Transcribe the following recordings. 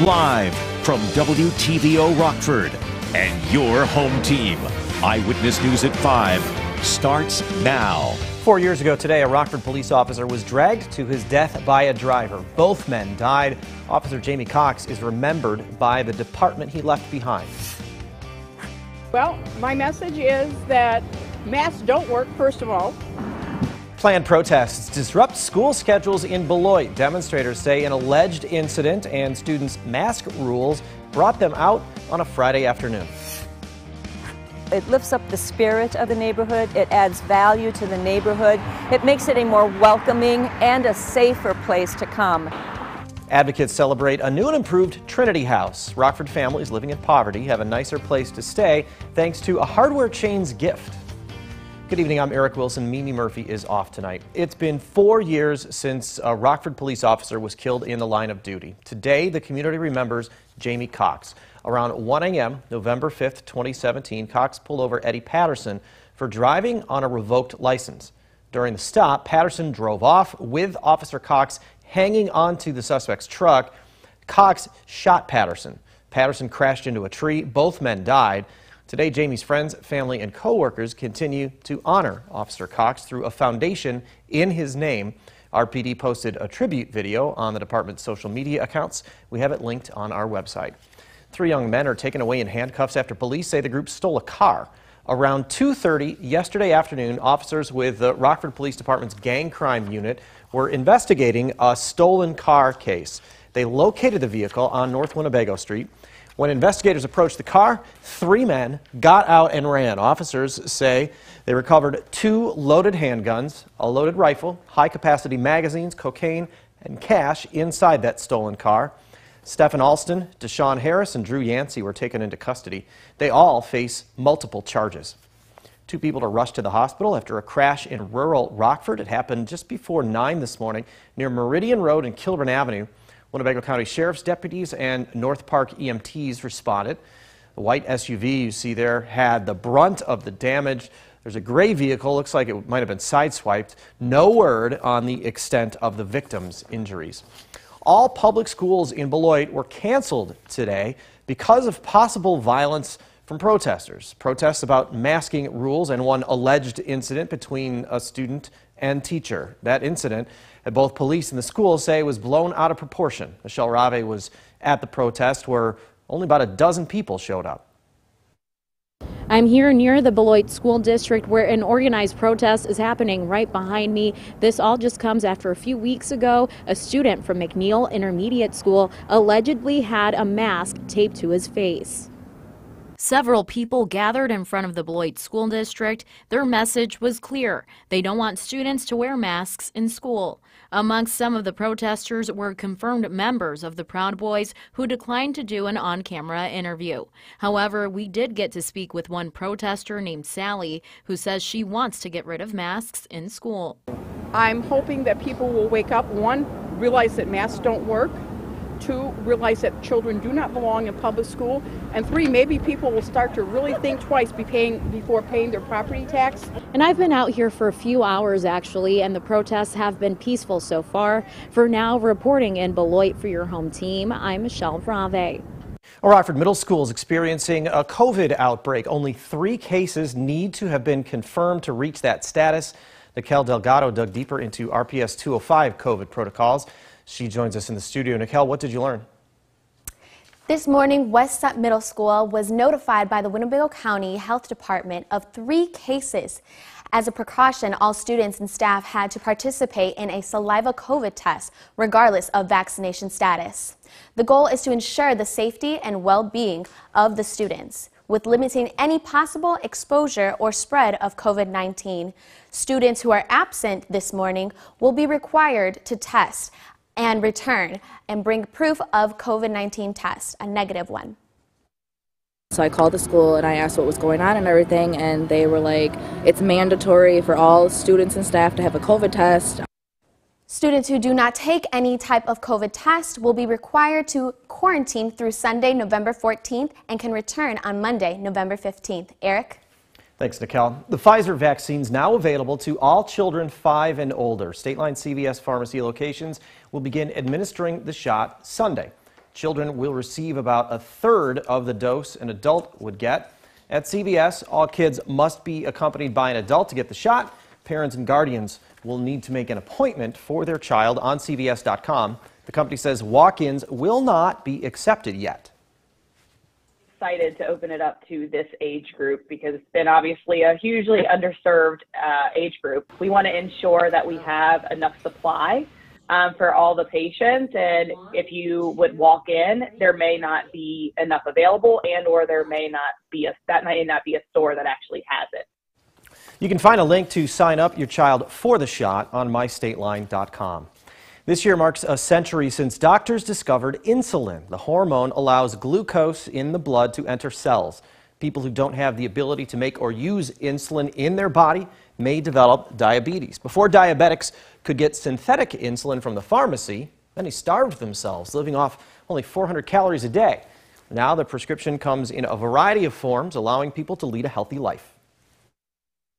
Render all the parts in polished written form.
Live from WTVO Rockford and your home team. Eyewitness News at 5 starts now. 4 years ago today, a Rockford police officer was dragged to his death by a driver. Both men died. Officer Jaimie Cox is remembered by the department he left behind. Well, my message is that masks don't work, first of all. Planned protests disrupt school schedules in Beloit. Demonstrators say an alleged incident and students' mask rules brought them out on a Friday afternoon. It lifts up the spirit of the neighborhood. It adds value to the neighborhood. It makes it a more welcoming and a safer place to come. Advocates celebrate a new and improved Trinity House. Rockford families living in poverty have a nicer place to stay thanks to a hardware chain's gift. Good evening, I'm Eric Wilson. Mimi Murphy is off tonight. It's been 4 years since a Rockford police officer was killed in the line of duty. Today, the community remembers Jaimie Cox. Around 1 a.m., November 5th, 2017, Cox pulled over Eddie Patterson for driving on a revoked license. During the stop, Patterson drove off with Officer Cox hanging onto the suspect's truck. Cox shot Patterson. Patterson crashed into a tree. Both men died. Today, Jaimie's friends, family, and co-workers continue to honor Officer Cox through a foundation in his name. RPD posted a tribute video on the department's social media accounts. We have it linked on our website. 3 young men are taken away in handcuffs after police say the group stole a car. Around 2:30 yesterday afternoon, officers with the Rockford Police Department's gang crime unit were investigating a stolen car case. They located the vehicle on North Winnebago Street. When investigators approached the car, 3 men got out and ran. Officers say they recovered 2 loaded handguns, a loaded rifle, high-capacity magazines, cocaine, and cash inside that stolen car. Stephen Alston, Deshaun Harris, and Drew Yancey were taken into custody. They all face multiple charges. 2 people are rushed to the hospital after a crash in rural Rockford. It happened just before 9 this morning near Meridian Road and Kilburn Avenue. Winnebago County Sheriff's deputies and North Park EMTs responded. The white SUV you see there had the brunt of the damage. There's a gray vehicle, looks like it might have been sideswiped. No word on the extent of the victim's injuries. All public schools in Beloit were canceled today because of possible violence from protesters. Protests about masking rules and one alleged incident between a student and teacher. That incident, both police and the school say, was blown out of proportion. Michelle Rave was at the protest where only about a dozen people showed up. I'm here near the Beloit School District where an organized protest is happening right behind me. This all just comes after a few weeks ago, a student from McNeil Intermediate School allegedly had a mask taped to his face. Several people gathered in front of the Beloit School District. Their message was clear. They don't want students to wear masks in school. Amongst some of the protesters were confirmed members of the Proud Boys who declined to do an on-camera interview. However, we did get to speak with one protester named Sally who says she wants to get rid of masks in school. I'm hoping that people will wake up, 1, realize that masks don't work, 2, realize that children do not belong in public school, and 3, maybe people will start to really think twice before paying their property tax. And I've been out here for a few hours actually, and the protests have been peaceful so far. For now, reporting in Beloit for your home team, I'm Michelle Rave. Rockford Middle School is experiencing a COVID outbreak. Only 3 cases need to have been confirmed to reach that status. Nikel Delgado dug deeper into RPS 205 COVID protocols. She joins us in the studio. Nikel, what did you learn? This morning, Westside Middle School was notified by the Winnebago County Health Department of 3 cases. As a precaution, all students and staff had to participate in a saliva COVID test, regardless of vaccination status. The goal is to ensure the safety and well-being of the students, with limiting any possible exposure or spread of COVID-19. Students who are absent this morning will be required to test and return and bring proof of COVID-19 test, a negative one. So I called the school and I asked what was going on and everything, and they were like, it's mandatory for all students and staff to have a COVID test. Students who do not take any type of COVID test will be required to quarantine through Sunday, November 14th, and can return on Monday, November 15th. Eric? Thanks, Nikel. The Pfizer vaccine is now available to all children 5 and older. State-line CVS Pharmacy locations will begin administering the shot Sunday. Children will receive about a third of the dose an adult would get. At CVS, all kids must be accompanied by an adult to get the shot. Parents and guardians will need to make an appointment for their child on CVS.com. The company says walk-ins will not be accepted yet. Excited to open it up to this age group because it's been obviously a hugely underserved age group. We want to ensure that we have enough supply for all the patients, and if you would walk in, there may not be enough available, and or there may not be a store that actually has it. You can find a link to sign up your child for the shot on mystateline.com. This year marks a century since doctors discovered insulin. The hormone allows glucose in the blood to enter cells. People who don't have the ability to make or use insulin in their body may develop diabetes. Before diabetics could get synthetic insulin from the pharmacy, many starved themselves, living off only 400 calories a day. Now the prescription comes in a variety of forms, allowing people to lead a healthy life.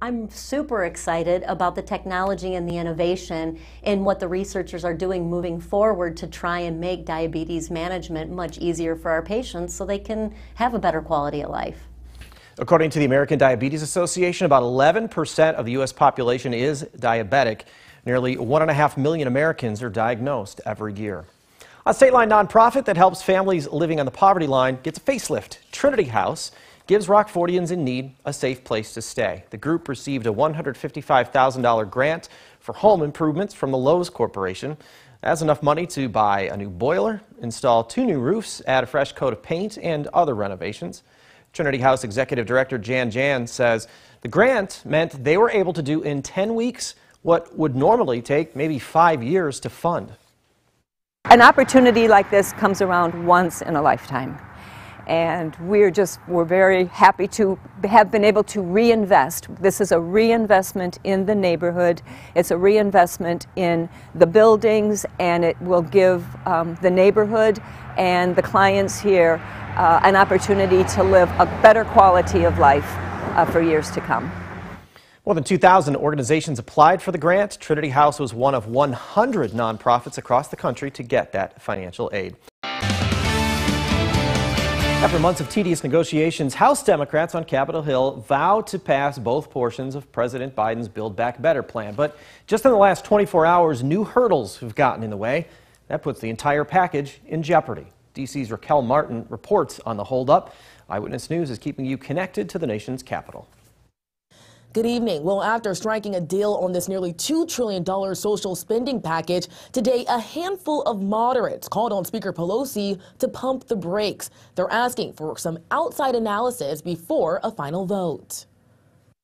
I'm super excited about the technology and the innovation in what the researchers are doing moving forward to try and make diabetes management much easier for our patients so they can have a better quality of life. According to the American Diabetes Association, about 11% of the U.S. population is diabetic. Nearly 1.5 million Americans are diagnosed every year. A state-line nonprofit that helps families living on the poverty line gets a facelift. Trinity House gives Rockfordians in need a safe place to stay. The group received a $155,000 grant for home improvements from the Lowe's Corporation. That's enough money to buy a new boiler, install 2 new roofs, add a fresh coat of paint, and other renovations. Trinity House Executive Director Jan says the grant meant they were able to do in 10 weeks what would normally take maybe 5 years to fund. An opportunity like this comes around once in a lifetime. And we're very happy to have been able to reinvest. This is a reinvestment in the neighborhood. It's a reinvestment in the buildings, and it will give the neighborhood and the clients here an opportunity to live a better quality of life for years to come. More than 2,000 organizations applied for the grant. Trinity House was one of 100 nonprofits across the country to get that financial aid. After months of tedious negotiations, House Democrats on Capitol Hill vowed to pass both portions of President Biden's Build Back Better plan. But just in the last 24 hours, new hurdles have gotten in the way. That puts the entire package in jeopardy. D.C.'s Raquel Martin reports on the holdup. Eyewitness News is keeping you connected to the nation's capital. Good evening. Well, after striking a deal on this nearly $2 trillion social spending package, today a handful of moderates called on Speaker Pelosi to pump the brakes. They're asking for some outside analysis before a final vote.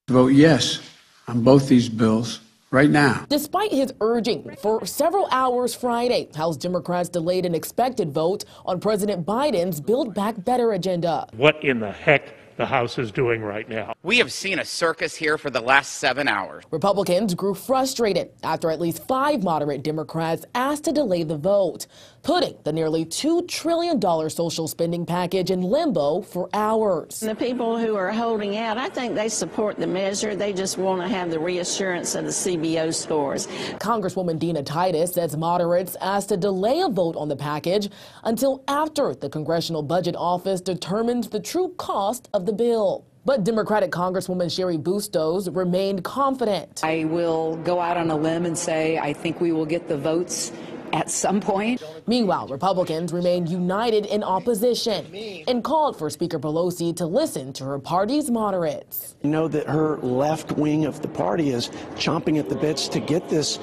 Vote yes on both these bills right now. Despite his urging, for several hours Friday, House Democrats delayed an expected vote on President Biden's Build Back Better agenda. What in the heck the House is doing right now? We have seen a circus here for the last 7 hours. Republicans grew frustrated after at least 5 moderate Democrats asked to delay the vote, putting the nearly $2 trillion social spending package in limbo for hours. The people who are holding out, I think they support the measure. They just want to have the reassurance of the CBO scores. Congresswoman Dina Titus says moderates asked to delay a vote on the package until after the Congressional Budget Office determines the true cost of the bill. But Democratic Congresswoman Sherry Bustos remained confident. I will go out on a limb and say I think we will get the votes at some point. Meanwhile, Republicans remained united in opposition and called for Speaker Pelosi to listen to her party's moderates. You know that her left wing of the party is chomping at the bits to get this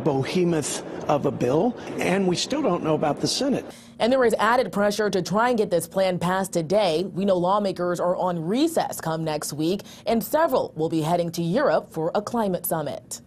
behemoth of a bill, and we still don't know about the Senate. And there is added pressure to try and get this plan passed today. We know lawmakers are on recess come next week, and several will be heading to Europe for a climate summit.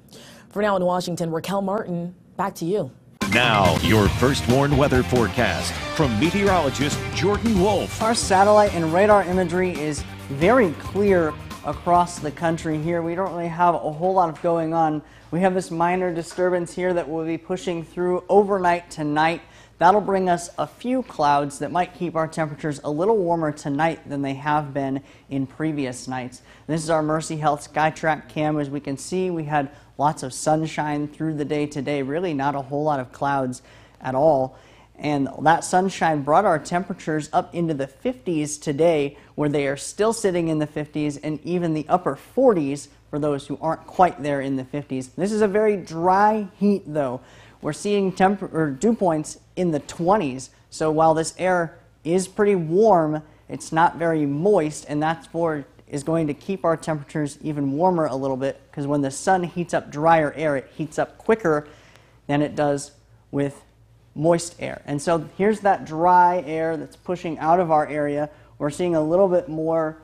For now in Washington, Raquel Martin, back to you. Now, your first warned weather forecast from meteorologist Jordan Wolf. Our satellite and radar imagery is very clear across the country here. We don't really have a whole lot of going on. We have this minor disturbance here that will be pushing through overnight tonight. That'll bring us a few clouds that might keep our temperatures a little warmer tonight than they have been in previous nights. This is our Mercy Health SkyTrack cam. As we can see, we had lots of sunshine through the day today, really not a whole lot of clouds at all. And that sunshine brought our temperatures up into the 50s today, where they are still sitting in the 50s and even the upper 40s for those who aren't quite there in the 50s. This is a very dry heat, though. We're seeing dew points in the 20s. So while this air is pretty warm, it's not very moist, and that's is going to keep our temperatures even warmer a little bit, because when the sun heats up drier air, it heats up quicker than it does with moist air. And so here's that dry air that's pushing out of our area. We're seeing a little bit more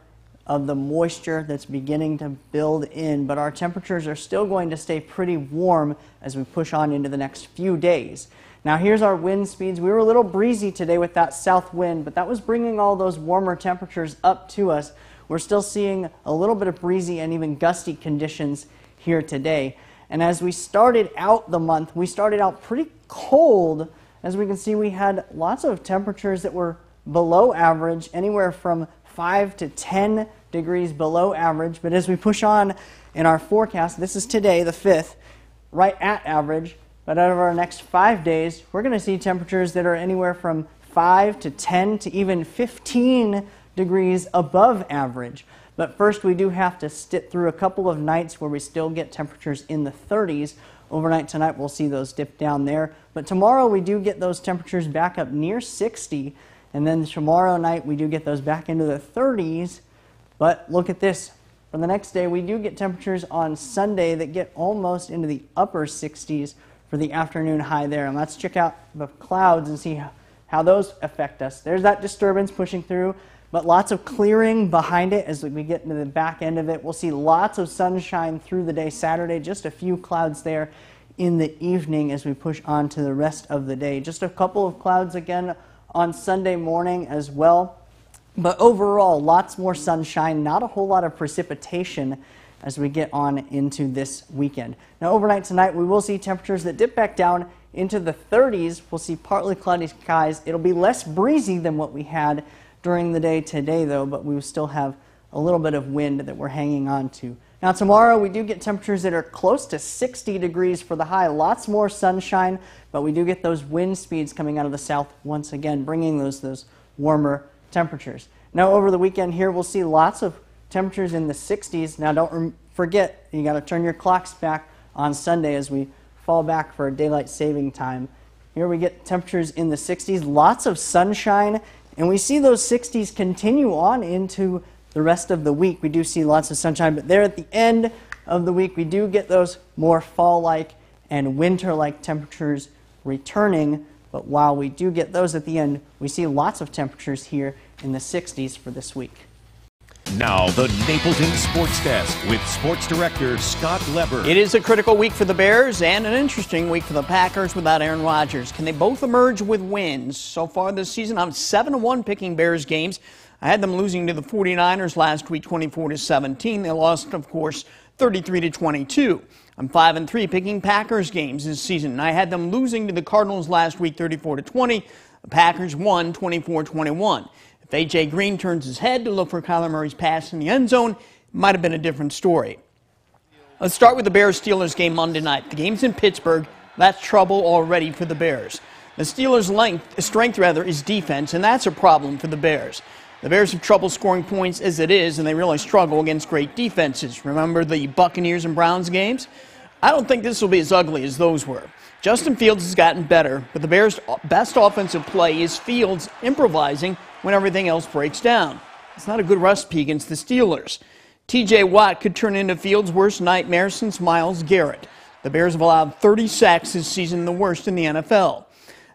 of the moisture that's beginning to build in, but our temperatures are still going to stay pretty warm as we push on into the next few days. Now here's our wind speeds. We were a little breezy today with that south wind, but that was bringing all those warmer temperatures up to us. We're still seeing a little bit of breezy and even gusty conditions here today. And as we started out the month, we started out pretty cold. As we can see, we had lots of temperatures that were below average, anywhere from 5 to 10 degrees below average. But as we push on in our forecast, this is today, the 5th, right at average. But out of our next 5 days, we're going to see temperatures that are anywhere from 5 to 10 to even 15 degrees above average. But first, we do have to sit through a couple of nights where we still get temperatures in the 30s. Overnight tonight, we'll see those dip down there. But tomorrow, we do get those temperatures back up near 60. And then tomorrow night, we do get those back into the 30s. But look at this. For the next day, we do get temperatures on Sunday that get almost into the upper 60s for the afternoon high there. And let's check out the clouds and see how those affect us. There's that disturbance pushing through, but lots of clearing behind it as we get into the back end of it. We'll see lots of sunshine through the day Saturday, just a few clouds there in the evening as we push on to the rest of the day. Just a couple of clouds again on Sunday morning as well. But overall, lots more sunshine, not a whole lot of precipitation as we get on into this weekend. Now overnight tonight, we will see temperatures that dip back down into the 30s. We'll see partly cloudy skies. It'll be less breezy than what we had during the day today, though, but we will still have a little bit of wind that we're hanging on to. Now tomorrow, we do get temperatures that are close to 60 degrees for the high. Lots more sunshine, but we do get those wind speeds coming out of the south once again, bringing those warmer temperatures. Now over the weekend here, we'll see lots of temperatures in the 60s. Now don't forget, you got to turn your clocks back on Sunday as we fall back for a daylight saving time. Here we get temperatures in the 60s, lots of sunshine, and we see those 60s continue on into the rest of the week. We do see lots of sunshine, but there at the end of the week, we do get those more fall-like and winter-like temperatures returning. But while we do get those at the end, we see lots of temperatures here in the 60s for this week. Now, the Napleton Sports Desk with Sports Director Scott Leber. It is a critical week for the Bears and an interesting week for the Packers without Aaron Rodgers. Can they both emerge with wins? So far this season, I'm 7-1 picking Bears games. I had them losing to the 49ers last week, 24-17. They lost, of course, 33-22. I'm 5-3 picking Packers games this season. I had them losing to the Cardinals last week, 34-20. The Packers won 24-21. If A.J. Green turns his head to look for Kyler Murray's pass in the end zone, it might have been a different story. Let's start with the Bears-Steelers game Monday night. The game's in Pittsburgh. That's trouble already for the Bears. The Steelers' strength is defense, and that's a problem for the Bears. The Bears have trouble scoring points as it is, and they really struggle against great defenses. Remember the Buccaneers and Browns games? I don't think this will be as ugly as those were. Justin Fields has gotten better, but the Bears' best offensive play is Fields improvising when everything else breaks down. It's not a good recipe against the Steelers. T.J. Watt could turn into Fields' worst nightmare since Myles Garrett. The Bears have allowed 30 sacks this season, the worst in the NFL.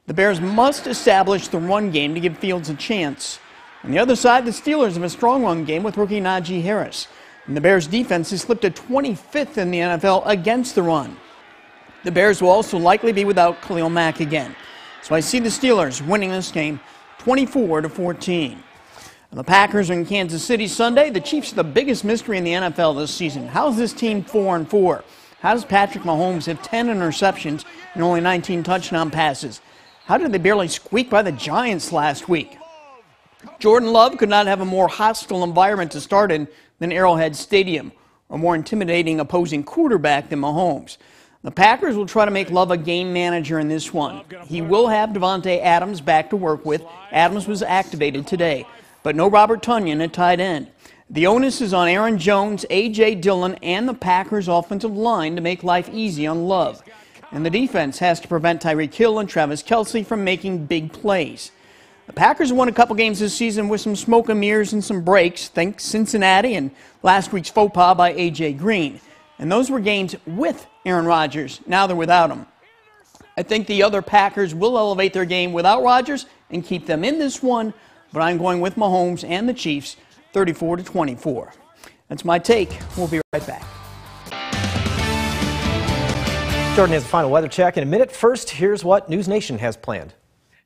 The Bears must establish the run game to give Fields a chance. On the other side, the Steelers have a strong run game with rookie Najee Harris. And the Bears' defense has slipped to 25th in the NFL against the run. The Bears will also likely be without Khalil Mack again. So I see the Steelers winning this game 24-14. The Packers are in Kansas City Sunday. The Chiefs are the biggest mystery in the NFL this season. How is this team 4-4? How does Patrick Mahomes have 10 interceptions and only 19 touchdown passes? How did they barely squeak by the Giants last week? Jordan Love could not have a more hostile environment to start in than Arrowhead Stadium, a more intimidating opposing quarterback than Mahomes. The Packers will try to make Love a game manager in this one. He will have Devontae Adams back to work with. Adams was activated today, but no Robert Tonyan at tight end. The onus is on Aaron Jones, A.J. Dillon, and the Packers' offensive line to make life easy on Love. And the defense has to prevent Tyreek Hill and Travis Kelce from making big plays. The Packers won a couple games this season with some smoke and mirrors and some breaks. Think Cincinnati and last week's faux pas by A.J. Green. And those were games with Aaron Rodgers. Now they're without him. I think the other Packers will elevate their game without Rodgers and keep them in this one, but I'm going with Mahomes and the Chiefs, 34-24. That's my take. We'll be right back. Jordan has a final weather check in a minute. First, here's what News Nation has planned.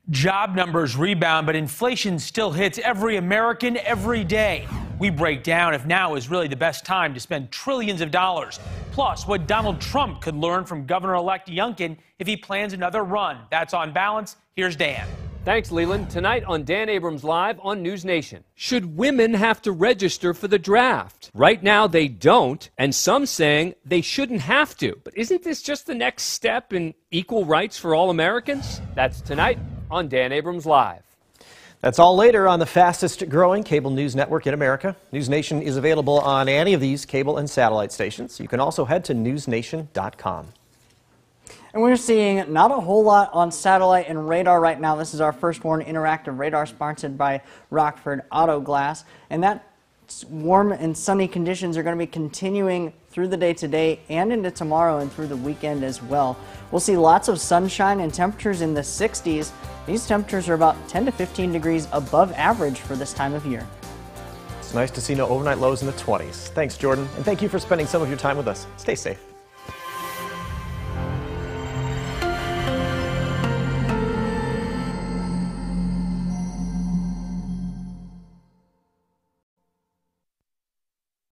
Job numbers rebound, but inflation still hits every American every day. We break down if now is really the best time to spend trillions of dollars. Plus, what Donald Trump could learn from Governor-elect Youngkin if he plans another run. That's On Balance. Here's Dan. Thanks, Leland. Tonight on Dan Abrams Live on News Nation. Should women have to register for the draft? Right now they don't, and some saying they shouldn't have to. But isn't this just the next step in equal rights for all Americans? That's tonight on Dan Abrams Live. That's all later on the fastest growing cable news network in America. News Nation is available on any of these cable and satellite stations. You can also head to newsnation.com. And we're seeing not a whole lot on satellite and radar right now. This is our First Warn Interactive Radar sponsored by Rockford Auto Glass. And that warm and sunny conditions are going to be continuing through the day today and into tomorrow and through the weekend as well. We'll see lots of sunshine and temperatures in the 60s. These temperatures are about 10 to 15 degrees above average for this time of year. It's nice to see no overnight lows in the 20s. Thanks, Jordan. And thank you for spending some of your time with us. Stay safe.